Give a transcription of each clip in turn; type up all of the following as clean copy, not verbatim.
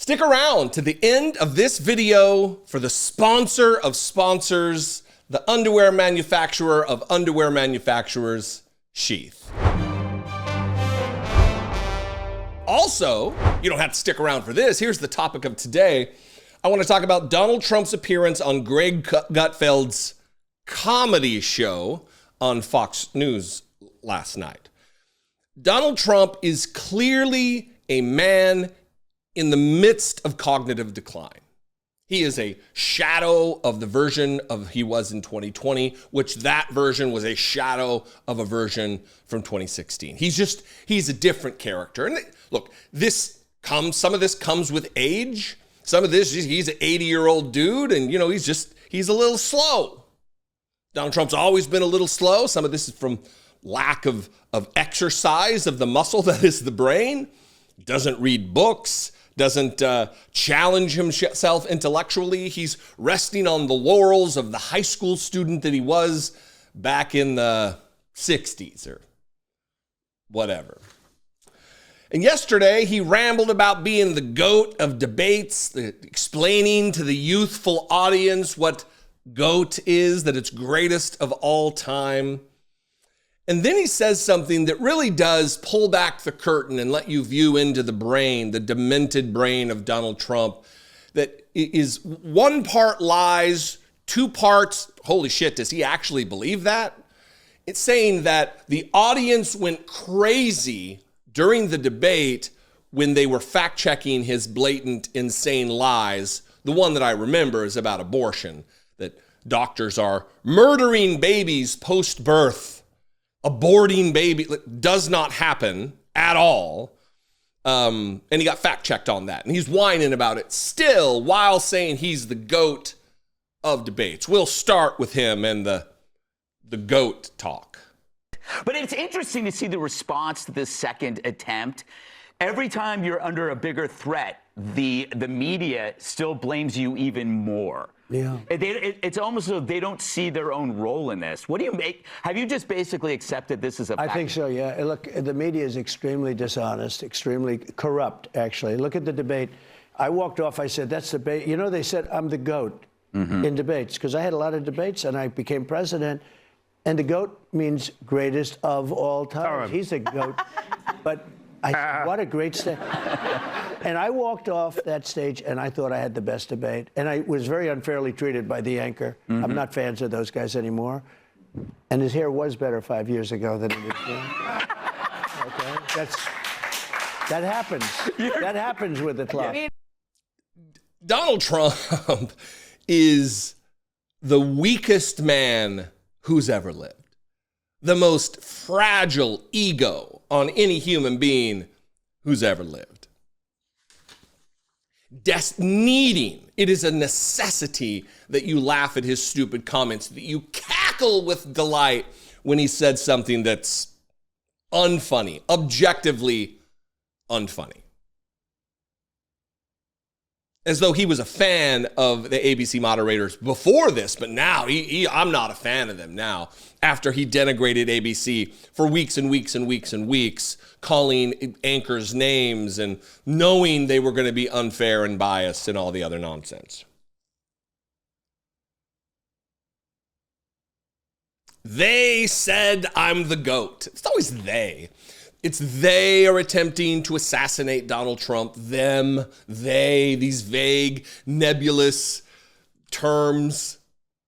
Stick around to the end of this video for the sponsor of sponsors, the underwear manufacturer of underwear manufacturers, Sheath. Also, you don't have to stick around for this. Here's the topic of today. I want to talk about Donald Trump's appearance on Greg Gutfeld's comedy show on Fox News last night. Donald Trump is clearly a man in the midst of cognitive decline. He is a shadow of the version of he was in 2020, which that version was a shadow of a version from 2016. He's a different character. And look, some of this comes with age. Some of this, he's an 80-year-old dude, and he's a little slow. Donald Trump's always been a little slow. Some of this is from lack of exercise of the muscle that is the brain. Doesn't read books, doesn't challenge himself intellectually. He's resting on the laurels of the high school student that he was back in the 60s or whatever. And yesterday, he rambled about being the GOAT of debates, explaining to the youthful audience what GOAT is, that it's greatest of all time. And then he says something that really does pull back the curtain and let you view into the brain, the demented brain of Donald Trump, that is one part lies, two parts, holy shit, does he actually believe that? It's saying that the audience went crazy during the debate when they were fact-checking his blatant, insane lies. The one that I remember is about abortion, that doctors are murdering babies post-birth. Aborting baby does not happen at all. And he got fact-checked on that. And he's whining about it still while saying he's the GOAT of debates. We'll start with him and the GOAT talk. But it's interesting to see the response to this second attempt. Every time you're under a bigger threat, the media still blames you even more. Yeah. It's almost as though they don't see their own role in this. What do you make? Have you just basically accepted this as a fact? I think so, yeah. Look, the media is extremely dishonest, extremely corrupt, actually. Look at the debate. I walked off, I said, that's debate. You know, they said I'm the GOAT in debates, because I had a lot of debates and I became president. And the GOAT means greatest of all time. He's a GOAT. But I said, what a great stage. And I walked off that stage and I thought I had the best debate. And I was very unfairly treated by the anchor. I'm not fans of those guys anymore. And his hair was better 5 years ago than it is now. Okay? That happens. That happens with the clock. Donald Trump is the weakest man who's ever lived. The most fragile ego on any human being who's ever lived. It is a necessity that you laugh at his stupid comments, that you cackle with delight when he said something that's unfunny, objectively unfunny. As though he was a fan of the ABC moderators before this, but now I'm not a fan of them now, after he denigrated ABC for weeks and weeks and weeks and weeks, calling anchors names and knowing they were going to be unfair and biased and all the other nonsense. They said I'm the GOAT. It's always they. It's they are attempting to assassinate Donald Trump. Them, they, these vague, nebulous terms.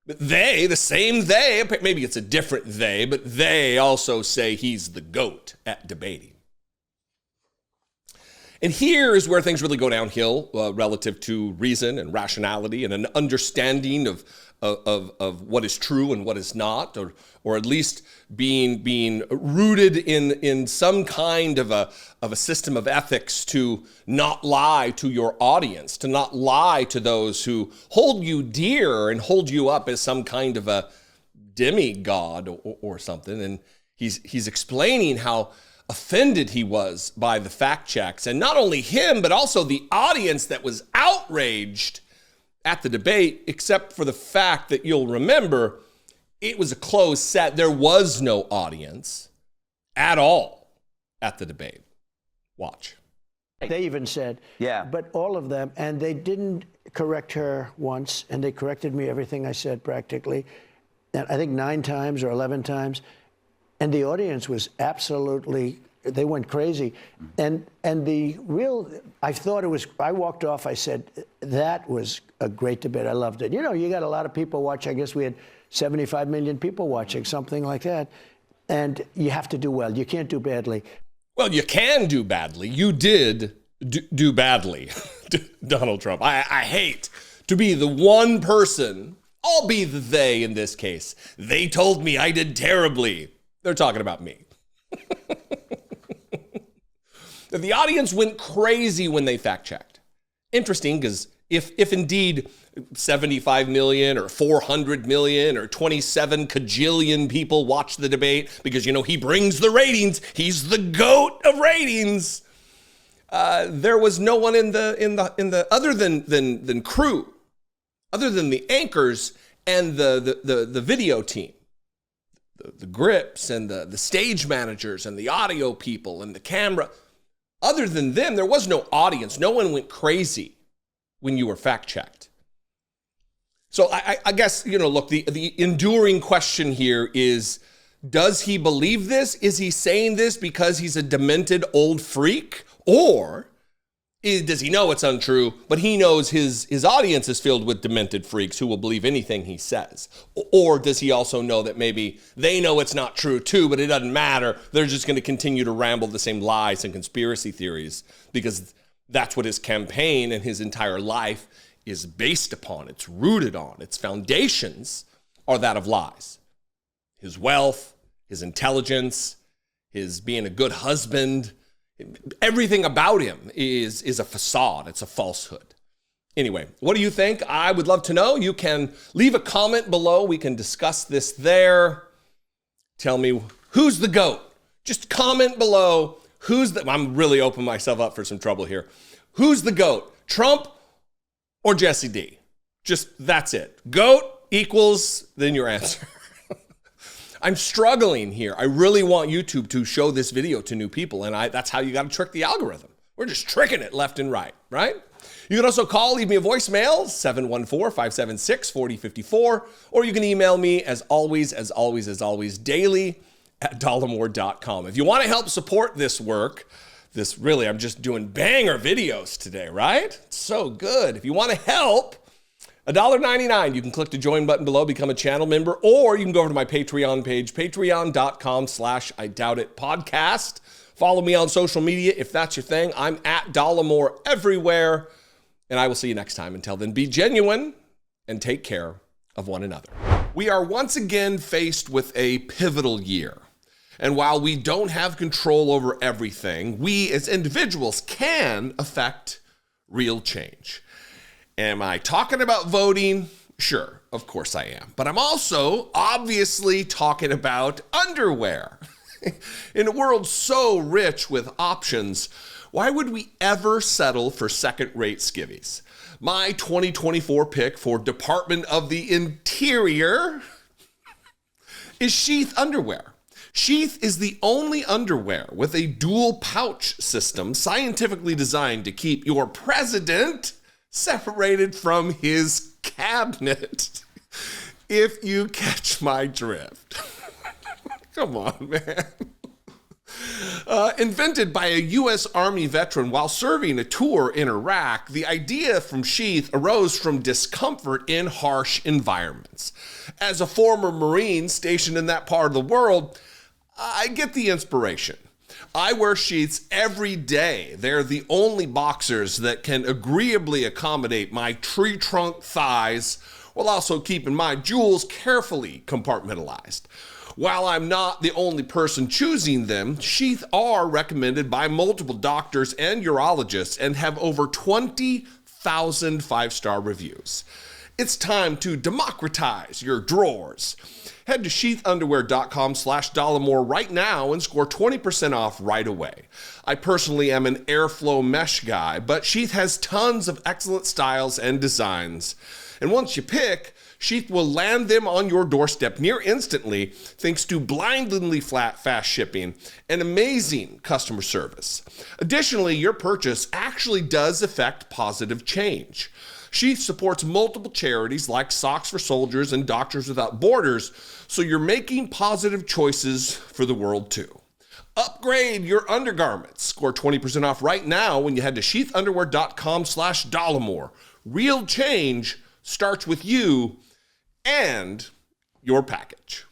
But they, the same they, maybe it's a different they, but they also say he's the GOAT at debating. And here is where things really go downhill relative to reason and rationality and an understanding of what is true and what is not, or at least being rooted in some kind of a system of ethics to not lie to your audience, to not lie to those who hold you dear and hold you up as some kind of a demigod or something. And he's explaining how offended he was by the fact checks, and not only him, but also the audience that was outraged at the debate, except for the fact that you'll remember it was a closed set. There was no audience at all at the debate. Watch. They even said, Yeah. but all of them, and they didn't correct her once, and they corrected me everything I said practically, and I think 9 times or 11 times, and the audience was absolutely, they went crazy. And the real, I thought it was, I walked off, I said, that was a great debate, I loved it. You know, you got a lot of people watching, I guess we had 75 million people watching, something like that, and you have to do well, you can't do badly. Well, you can do badly. You did do badly, Donald Trump. I hate to be the one person, I'll be the they in this case. They told me I did terribly. They're talking about me. The audience went crazy when they fact-checked. Interesting, because if indeed 75 million or 400 million or 27 kajillion people watch the debate because, you know, he brings the ratings, he's the GOAT of ratings, there was no one in the other than crew, other than the anchors and the video team, the grips and the stage managers and the audio people and the camera. Other than them, there was no audience. No one went crazy when you were fact-checked. So I guess, you know, look, the enduring question here is, does he believe this? Is he saying this because he's a demented old freak? Or does he know it's untrue, but he knows his audience is filled with demented freaks who will believe anything he says? Or does he also know that maybe they know it's not true too, but it doesn't matter. They're just going to continue to ramble the same lies and conspiracy theories because that's what his campaign and his entire life is based upon. It's rooted on. Its foundations are that of lies. His wealth, his intelligence, his being a good husband, everything about him is a facade. It's a falsehood. Anyway, what do you think? I would love to know. You can leave a comment below. We can discuss this there. Tell me, who's the GOAT? Just comment below. I'm really opening myself up for some trouble here. Who's the GOAT? Trump or Jesse D? Just, that's it. GOAT equals, then your answer. I'm struggling here. I really want YouTube to show this video to new people, and that's how you got to trick the algorithm. We're just tricking it left and right? You can also leave me a voicemail, 714-576-4054, or you can email me as always, daily at dollemore.com. If you want to help support this work, I'm just doing banger videos today, right? It's so good. If you want to help, $1.99. You can click the join button below, become a channel member, or you can go over to my Patreon page, patreon.com/IDoubtItPodcast. Follow me on social media if that's your thing. I'm at Dollemore everywhere, and I will see you next time. Until then, be genuine and take care of one another. We are once again faced with a pivotal year. And while we don't have control over everything, we as individuals can affect real change. Am I talking about voting? Sure, of course I am. But I'm also obviously talking about underwear. In a world so rich with options, why would we ever settle for second-rate skivvies? My 2024 pick for Department of the Interior is Sheath underwear. Sheath is the only underwear with a dual pouch system scientifically designed to keep your president separated from his cabinet. If you catch my drift. Come on, man. Invented by a U.S. Army veteran while serving a tour in Iraq, the idea from Sheath arose from discomfort in harsh environments. As a former Marine stationed in that part of the world, I get the inspiration. I wear sheaths every day. They're the only boxers that can agreeably accommodate my tree trunk thighs while also keeping my jewels carefully compartmentalized. While I'm not the only person choosing them, sheaths are recommended by multiple doctors and urologists and have over 20,000 five-star reviews. It's time to democratize your drawers. Head to sheathunderwear.com/Dollemore right now and score 20% off right away. I personally am an airflow mesh guy, but Sheath has tons of excellent styles and designs. And once you pick, Sheath will land them on your doorstep near instantly thanks to blindingly fast shipping and amazing customer service. Additionally, your purchase actually does affect positive change. Sheath supports multiple charities like Socks for Soldiers and Doctors Without Borders, so you're making positive choices for the world too. Upgrade your undergarments. Score 20% off right now when you head to sheathunderwear.com/Dollemore. Real change starts with you and your package.